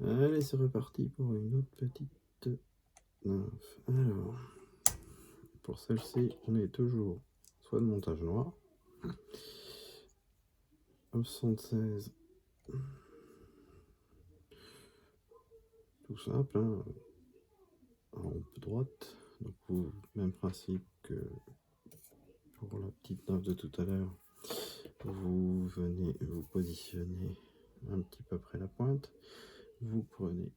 Allez, c'est reparti pour une autre petite nymphe. Alors, pour celle-ci, on est toujours soit de montage noir, 76, tout simple, hein, en droite. Donc, même principe que pour la petite nymphe de tout à l'heure. Vous venez vous positionner un petit peu après la pointe. Vous prenez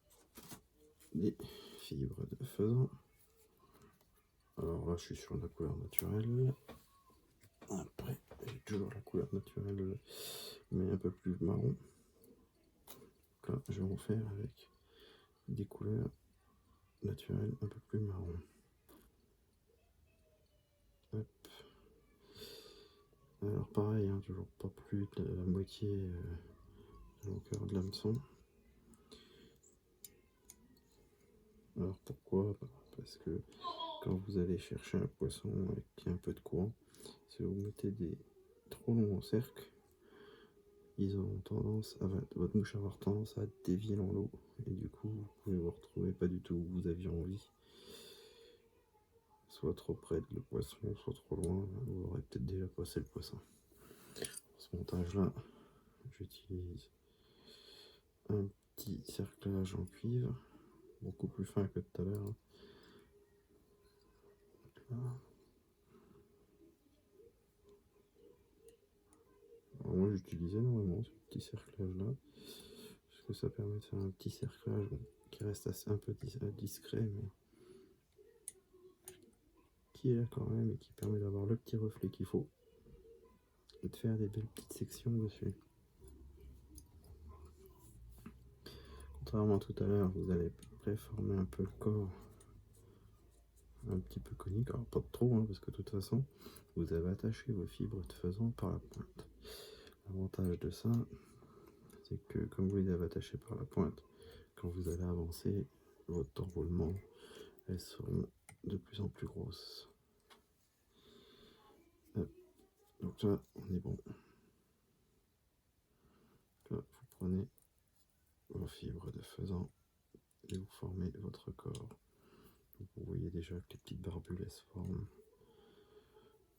des fibres de faisan. Alors là, je suis sur la couleur naturelle. Après, j'ai toujours la couleur naturelle, mais un peu plus marron. Donc là, je vais en faire avec des couleurs naturelles un peu plus marron. Hop. Alors pareil, hein, toujours pas plus de la moitié de la longueur de l'hameçon. Alors pourquoi? Parce que quand vous allez chercher un poisson avec un peu de courant, si vous mettez des trop longs en cercle, ils auront tendance à, votre mouche va avoir tendance à dévier dans l'eau, et du coup vous pouvez vous retrouver pas du tout où vous aviez envie, soit trop près de le poisson, soit trop loin, vous aurez peut-être déjà passé le poisson. Pour ce montage là, j'utilise un petit cerclage en cuivre, beaucoup plus fin que tout à l'heure. Moi j'utilisais énormément ce petit cerclage là, parce que ça permet de faire un petit cerclage qui reste assez un peu discret, mais qui est là quand même et qui permet d'avoir le petit reflet qu'il faut et de faire des belles petites sections dessus. Contrairement à tout à l'heure, vous allez préformer un peu le corps un petit peu conique, alors pas trop, hein, parce que de toute façon vous avez attaché vos fibres de faisan par la pointe. L'avantage de ça, c'est que comme vous les avez attachés par la pointe, quand vous allez avancer votre enroulement, elles seront de plus en plus grosses. Donc là, on est bon. Là, vous prenez vos fibres de faisan et vous formez votre corps. Donc vous voyez déjà que les petites barbules se forment.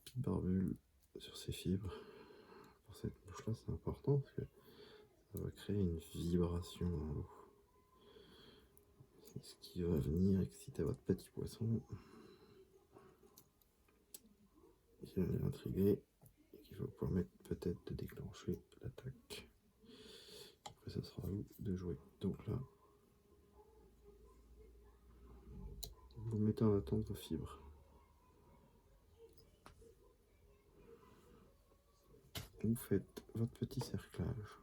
Petites barbules sur ces fibres. Pour cette mouche là, c'est important parce que ça va créer une vibration dans l'eau. C'est ce qui va venir exciter votre petit poisson, qui va l'intriguer et qui va permettre peut-être de déclencher l'attaque. Après, ça sera à vous de jouer. Donc là, vous mettez en attente vos fibres. Vous faites votre petit cerclage.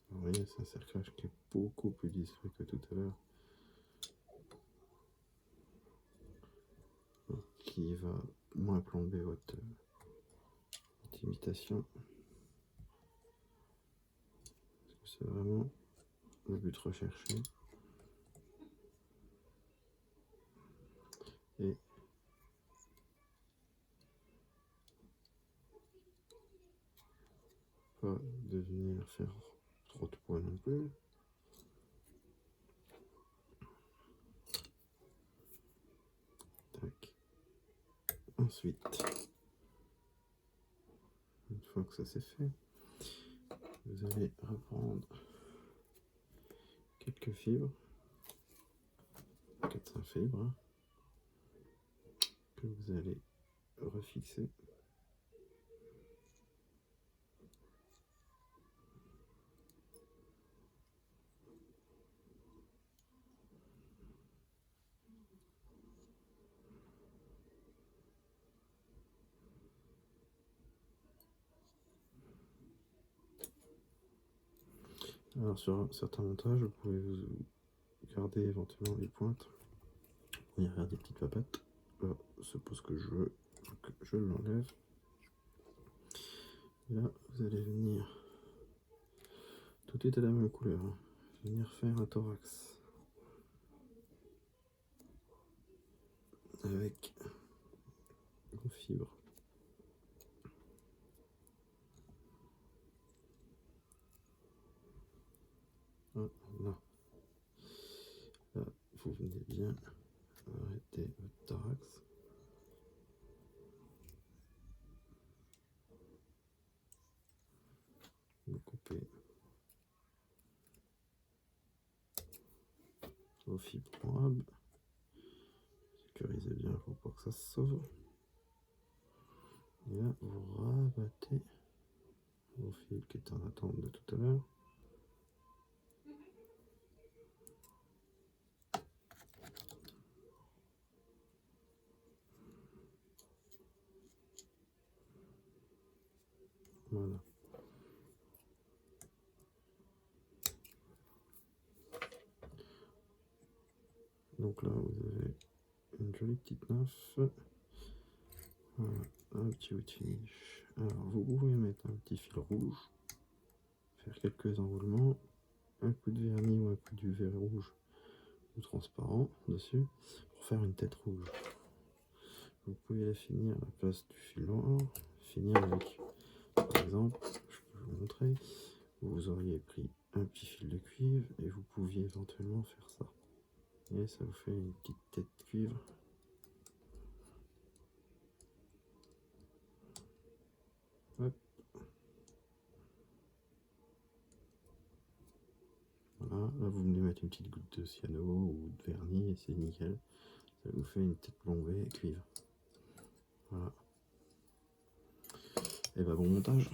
Vous voyez, c'est un cerclage qui est beaucoup plus discret que tout à l'heure. Qui va moins plomber votre imitation. C'est vraiment le but recherché. Et pas de venir faire trop de poids non plus. Tac. Ensuite, une fois que ça c'est fait, vous allez reprendre quelques fibres, 400 fibres, hein, que vous allez refixer. Alors sur certains montages, vous pouvez vous garder éventuellement les pointes pour y faire des petites papettes. Là, suppose que je veux, donc je l'enlève. Là, vous allez venir, tout est de la même couleur, hein, venir faire un thorax avec vos fibres. coupez vos fibres en rab. Sécurisez bien pour pas que ça se sauve. Et là, vous rabattez vos fils qui étaient en attente de tout à l'heure. Voilà. Donc là, vous avez une jolie petite nappe. Voilà, un petit wood finish. Alors, vous pouvez mettre un petit fil rouge, faire quelques enroulements, un coup de vernis ou un coup de verre rouge ou transparent dessus pour faire une tête rouge. Vous pouvez la finir à la place du fil noir, finir avec, par exemple, je peux vous montrer, vous auriez pris un petit fil de cuivre et vous pouviez éventuellement faire ça. Et ça vous fait une petite tête de cuivre. Hop. Voilà, là vous venez mettre une petite goutte de cyano ou de vernis et c'est nickel. Ça vous fait une tête plombée cuivre. Voilà. Et bah bon montage.